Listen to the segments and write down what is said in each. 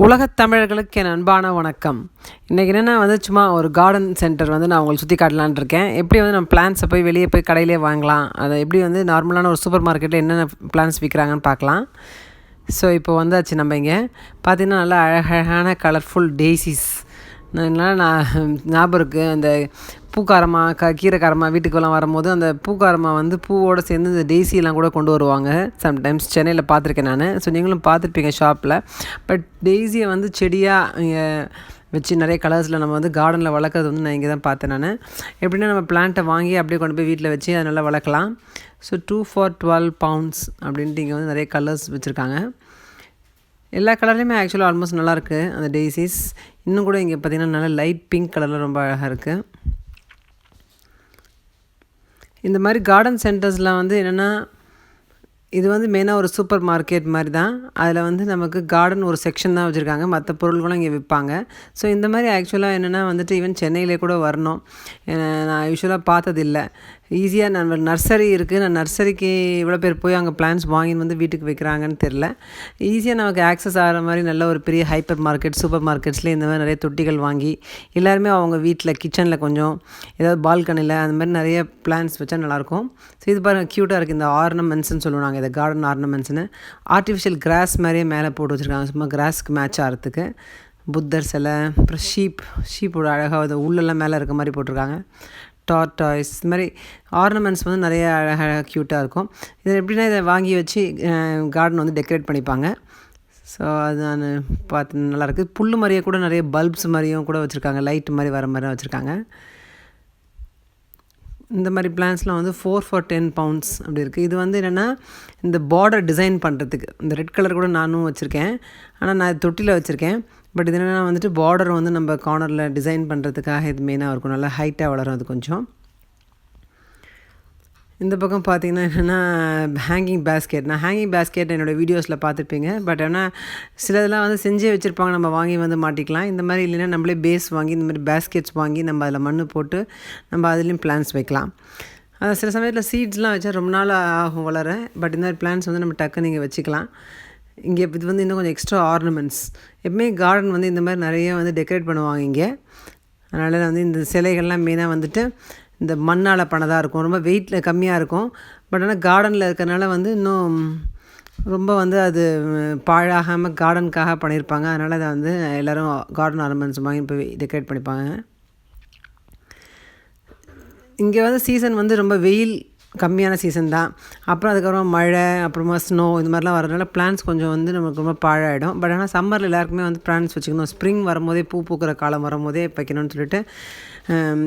உலகத் தமிழர்களுக்கு என் அன்பான வணக்கம். இன்றைக்கி என்னென்னா சும்மா ஒரு கார்டன் சென்டர் நான் உங்களுக்கு சுற்றி காட்டலான் இருக்கேன். எப்படி நம்ம பிளான்ஸை போய் வெளியே போய் கடையிலே வாங்கலாம், அதை எப்படி நார்மலான ஒரு சூப்பர் மார்க்கெட்டில் என்னென்ன பிளான்ஸ் விற்கிறாங்கன்னு பார்க்கலாம். ஸோ இப்போ வந்தாச்சு. நம்ம இங்கே பார்த்திங்கன்னா நல்லா அழகழகான கலர்ஃபுல் டெய்சிஸ் நான் ஞாபகம் இருக்குது. அந்த பூக்காரமாக கீரைக்காரமாக வீட்டுக்கெல்லாம் வரும்போது அந்த பூக்காரமாக பூவோடு சேர்ந்து இந்த டெய்சியெல்லாம் கூட கொண்டு வருவாங்க. சம்டைம்ஸ் சென்னையில் பார்த்துருக்கேன் நான். ஸோ நீங்களும் பார்த்துருப்பீங்க ஷாப்பில். பட் டெய்சியை செடியாக இங்கே வச்சு நிறைய கலர்ஸில் நம்ம கார்டனில் வளர்க்குறது நான் இங்கே தான் பார்த்தேன் நான். எப்படின்னா நம்ம பிளான்ட்டை வாங்கி அப்படியே கொண்டு போய் வீட்டில் வச்சு அதை நல்லா வளர்க்கலாம். ஸோ 2 for 12 pounds அப்படின்ட்டு இங்கே நிறைய கலர்ஸ் வச்சுருக்காங்க. எல்லா கலர்லேயுமே ஆக்சுவலாக ஆல்மோஸ்ட் நல்லாயிருக்கு அந்த டெய்சிஸ். இன்னும் கூட இங்கே பார்த்திங்கன்னா நல்லா லைட் பிங்க் கலரில் ரொம்ப அழகாக இருக்குது. இந்த மாதிரி கார்டன் சென்டர்ஸில் என்னென்னா இது மெயினாக ஒரு சூப்பர் மார்க்கெட் மாதிரி தான். அதில் நமக்கு கார்டன் ஒரு செக்ஷன் தான் வச்சுருக்காங்க, மற்ற பொருள்களும் இங்கே விற்பாங்க. ஸோ இந்த மாதிரி ஆக்சுவலாக என்னென்னா ஈவன் சென்னையிலே கூட வரணும். நான் யூஸ்வலாக பார்த்ததில்லை. ஈஸியாக நான் நர்சரி இருக்குது, நான் நர்சரிக்கு இவ்வளோ பேர் போய் அங்கே பிளான்ஸ் வாங்கி வீட்டுக்கு வைக்கிறாங்கன்னு தெரில. ஈஸியாக நமக்கு ஆக்சஸ் ஆகிற மாதிரி நல்ல ஒரு பெரிய ஹைப்பர் மார்க்கெட், சூப்பர் மார்க்கெட்ஸ்லேயே இந்த மாதிரி நிறைய தொட்டிகள் வாங்கி எல்லாருமே அவங்க வீட்டில் கிச்சனில் கொஞ்சம் ஏதாவது பால்கனியில் அந்த மாதிரி நிறைய பிளான்ஸ் வச்சா நல்லாயிருக்கும். ஸோ இது பாருங்கள், க்யூட்டாக இருக்குது. இந்த ஆர்னமெண்ட்ஸ்னு சொல்லுவாங்க, இதை கார்டன் ஆர்னமெண்ட்ஸ்னு. ஆர்டிஃபிஷியல் கிராஸ் மாதிரியே மேலே போட்டு வச்சுருக்காங்க, சும்மா கிராஸ்க்கு மேட்ச் ஆகிறதுக்கு. புத்தர் சிலை, அப்புறம் ஷீப்போட அழகாக உள்ளெல்லாம் மேலே இருக்க மாதிரி போட்டிருக்காங்க. டாய்ஸ், இது மாதிரி ஆர்னமெண்ட்ஸ் நிறைய அழகாக க்யூட்டாக இருக்கும். இதை எப்படின்னா இதை வாங்கி வச்சு கார்டன் டெக்கரேட் பண்ணிப்பாங்க. ஸோ அது நான் பார்த்து நல்லாயிருக்கு. புல் மாதிரியே கூட நிறைய பல்ப்ஸ் மாதிரியும் கூட வச்சுருக்காங்க, லைட் மாதிரி வர மாதிரி வச்சுருக்காங்க. இந்த மாதிரி பிளான்ஸ்லாம் 4 for 10 pounds அப்படி இருக்குது. இது என்னென்னா இந்த பார்டர் டிசைன் பண்ணுறதுக்கு இந்த ரெட் கலர் கூட நானும் வச்சுருக்கேன். ஆனால் நான் தொட்டியில் வச்சுருக்கேன். பட் இது என்னென்னா பார்டர் நம்ம கார்னரில் டிசைன் பண்ணுறதுக்காக இது மெயினாக இருக்கும். நல்லா ஹைட்டாக வளரும் அது கொஞ்சம். இந்த பக்கம் பார்த்திங்கன்னா என்னென்னா ஹேங்கிங் பேஸ்கெட். நான் ஹேங்கிங் பேஸ்கெட் என்னோடய வீடியோஸில் பார்த்துருப்பீங்க. பட் ஆனால் சிலதெல்லாம் செஞ்சே வச்சுருப்பாங்க, நம்ம வாங்கி மாட்டிக்கலாம். இந்த மாதிரி இல்லைன்னா நம்மளே பேஸ் வாங்கி இந்த மாதிரி பேஸ்கெட்ஸ் வாங்கி நம்ம அதில் மண் போட்டு நம்ம அதுலேயும் பிளான்ஸ் வைக்கலாம். அது சில சமயத்தில் சீட்ஸ்லாம் வச்சா ரொம்ப நாள் ஆகும் வளர. பட் இந்த மாதிரி பிளான்ஸ் நம்ம டக்குன்னு நீங்கள் வச்சுக்கலாம். இங்கே இது இன்னும் கொஞ்சம் எக்ஸ்ட்ரா ஆர்னமெண்ட்ஸ். எப்பவுமே கார்டன் இந்த மாதிரி நிறைய டெக்கரேட் பண்ணுவாங்க இங்கே. அதனால் இந்த சிலைகள்லாம் மெயினாக இந்த மண்ணால் பண்ணதாக இருக்கும், ரொம்ப வெயிட்டில் கம்மியாக இருக்கும். பட் ஆனால் கார்டனில் இருக்கிறனால இன்னும் ரொம்ப அது பாழாகாமல் கார்டனுக்காக பண்ணியிருப்பாங்க. அதனால் அதை எல்லோரும் கார்டன் ஆர்னமெண்ட்ஸ் வாங்கி போய் டெக்கரேட் பண்ணிப்பாங்க. இங்கே சீசன் ரொம்ப வெயில் கம்மியான சீசன் தான். அப்புறம் அதுக்கப்புறம் மழை, அப்புறமா ஸ்னோ, இந்த மாதிரிலாம் வரதுனால பிளான்ஸ் கொஞ்சம் நமக்கு ரொம்ப பாழாயிடும். பட் ஆனால் சம்மரில் எல்லாருக்குமே பிளான்ஸ் வச்சுக்கணும். ஸ்ப்ரிங் வரும்போதே, பூ பூக்கிற காலம் வரும்போதே வைக்கணும்னு சொல்லிட்டு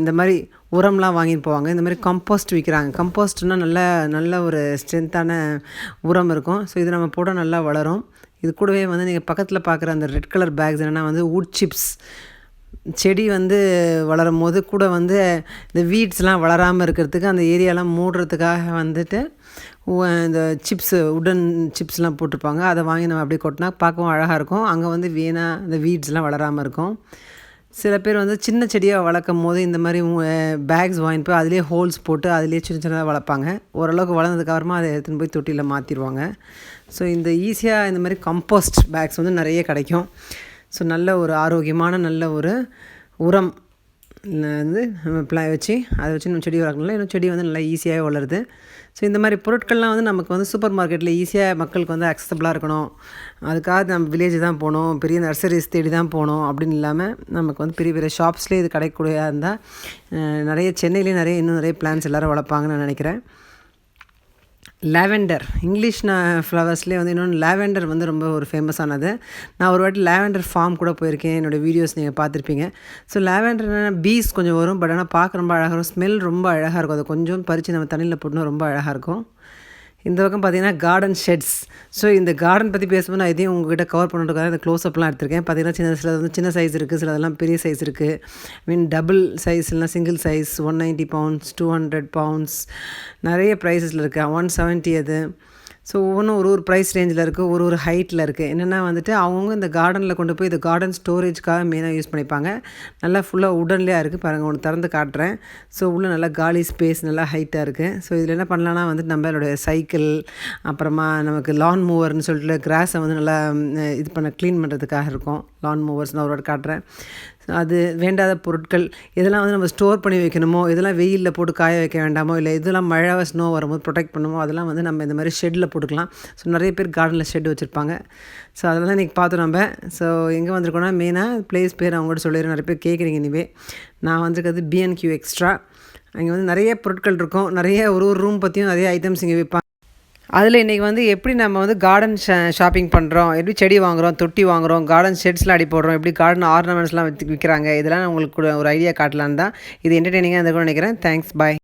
இந்த மாதிரி உரம்லாம் வாங்கிட்டு போவாங்க. இந்த மாதிரி கம்போஸ்ட் விற்கிறாங்க. கம்போஸ்ட்னால் நல்ல ஒரு ஸ்ட்ரென்த்தான உரம் இருக்கும். ஸோ இது நம்ம போட நல்லா வளரும். இது கூடவே நீங்கள் பக்கத்தில் பார்க்குற அந்த ரெட் கலர் பேக்ஸ் என்னென்னா wood chips. செடி வளரும் போது கூட இந்த வீட்ஸ்லாம் வளராமல் இருக்கிறதுக்கு அந்த ஏரியாலாம் மூடுறதுக்காக இந்த உடன் சிப்ஸ்லாம் போட்டிருப்பாங்க. அதை வாங்கி நம்ம அப்படியே கொட்டினா பார்க்கவும் அழகாக இருக்கும். அங்கே வீணாக இந்த வீட்ஸ்லாம் வளராமல் இருக்கும். சில பேர் சின்ன செடியாக வளர்க்கும் போது இந்த மாதிரி பேக்ஸ் வாங்கிட்டு போய் அதிலே ஹோல்ஸ் போட்டு அதிலே சின்ன சின்னதாக வளர்ப்பாங்க. ஓரளவுக்கு வளர்ந்ததுக்கப்புறமா அதை எடுத்துன்னு போய் தொட்டியில் மாற்றிடுவாங்க. ஸோ இந்த ஈஸியாக இந்த மாதிரி கம்போஸ்ட் பேக்ஸ் நிறைய கிடைக்கும். ஸோ நல்ல ஒரு ஆரோக்கியமான நல்ல ஒரு உரம் நம்ம வச்சு அதை வச்சு நம்ம செடி வளர்க்கணும்ல. இன்னும் செடி நல்லா ஈஸியாகவே வளருது. ஸோ இந்த மாதிரி பொருட்கள்லாம் நமக்கு சூப்பர் மார்க்கெட்டில் ஈஸியாக மக்களுக்கு அக்சசபிளாக இருக்கணும். அதுக்காக நம்ம வில்லேஜ் தான் போகணும், பெரிய நர்சரிஸ் தேடி தான் போகணும் அப்படின்னு இல்லாமல் நமக்கு பெரிய பெரிய ஷாப்ஸ்லேயே இது கிடைக்கக்கூடியதாக இருந்தால் நிறைய சென்னையிலே இன்னும் நிறைய பிளான்ஸ் எல்லோரும் வளர்ப்பாங்கன்னு நான் நினைக்கிறேன். லாவெண்டர், இங்கிலீஷ் ஃப்ளவர்ஸ்லேயே இன்னொன்று லாவெண்டர் ரொம்ப ஒரு ஃபேமஸானது. நான் ஒரு வாட்டி லாவெண்டர் ஃபார்ம் கூட போயிருக்கேன். என்னோடய வீடியோஸ் நீங்கள் பார்த்துருப்பீங்க. ஸோ லாவெண்டர் பீஸ் கொஞ்சம் வரும். பட் ஆனால் பார்க்க ரொம்ப அழகாக இருக்கும், ஸ்மெல் ரொம்ப அழகாக இருக்கும். அதை கொஞ்சம் பறித்து நம்ம தண்ணியில் போட்டோம்னா ரொம்ப அழகாக இருக்கும். இந்த பக்கம் பார்த்திங்கன்னா கார்டன் ஷெட்ஸ். ஸோ இந்த கார்டன் பற்றி பேசும்போது நான் இதையும் உங்கள்கிட்ட கவர் பண்ணுறதுக்காக இந்த க்ளோஸ்அப்லாம் எடுத்திருக்கேன். பார்த்திங்கன்னா சின்ன சைஸ் இருக்குது, சிலதெல்லாம் பெரிய சைஸ் இருக்குது. டபுள் சைஸ் இல்லைனா சிங்கிள் சைஸ் 190 pounds, 200 pounds நிறைய ப்ரைஸஸில் இருக்குது. 170 அது. ஸோ ஒவ்வொன்றும் ஒரு ப்ரைஸ் ரேஞ்சில் இருக்குது, ஒரு ஹைட்டில் இருக்குது. என்னென்னா வந்துட்டு அவங்கவுங்க இந்த கார்டனில் கொண்டு போய் இந்த கார்டன் ஸ்டோரேஜ்க்காக மெயினாக யூஸ் பண்ணிப்பாங்க. நல்லா ஃபுல்லாக உடன்லேயே இருக்குது பாருங்கள், ஒன்று திறந்து காட்டுறேன். ஸோ உள்ளே நல்லா காலி ஸ்பேஸ் நல்லா ஹைட்டாக இருக்குது. ஸோ இதில் என்ன பண்ணலான்னா வந்துட்டு நம்மளுடைய சைக்கிள், அப்புறமா நமக்கு லான் மூவர்னு சொல்லிட்டு கிராஸை வந்து நல்லா இது க்ளீன் பண்ணுறதுக்காக இருக்கும். லான் மூவர்ஸ் நான் ஒரு வாட்டி காட்டுறேன். அது வேண்டாத பொருட்கள் இதெல்லாம் வந்து நம்ம ஸ்டோர் பண்ணி வைக்கணுமோ, இதெல்லாம் வெயிலில் போட்டு காய வைக்க வேண்டாமோ, இல்லை இதெல்லாம் மழை ஸ்னோ வரும்போது ப்ரொடெக்ட் பண்ணுமோ, அதெல்லாம் வந்து நம்ம இந்த மாதிரி ஷெட்டில் போட்டுக்கலாம். ஸோ நிறைய பேர் கார்டனில் ஷெட் வச்சுருப்பாங்க. ஸோ அதெல்லாம் தான் இன்றைக்கி பார்த்தோம் நம்ம. ஸோ எங்கே வந்திருக்கோன்னா மெயினாக ப்ளேஸ் பேர் அவங்கள்ட்ட சொல்லிடுறேன். நிறைய பேர் கேட்குறீங்க. இனிவே நான் வந்திருக்கிறது B&Q எக்ஸ்ட்ரா. அங்கே வந்து நிறைய பொருட்கள் இருக்கும். நிறைய ஒரு ரூம் பற்றியும் நிறைய ஐட்டம்ஸ் இங்கே விற்பாங்க. அதில் இன்றைக்கி வந்து எப்படி நம்ம வந்து கார்டன் ஷாப்பிங் பண்ணுறோம், எப்படி செடி வாங்குகிறோம், தொட்டி வாங்குகிறோம், கார்டன் ஷெட்ஸ்லாம் அடி போடுறோம், எப்படி கார்டன் ஆர்னமெண்ட்ஸ்லாம் விற்கிறாங்க, இதெல்லாம் உங்களுக்கு ஒரு ஐடியா காட்டலான்னு தான். இது என்டர்டெய்னிங்காக இருந்திருக்கும்னு நினைக்கிறேன். தேங்க்ஸ், பாய்.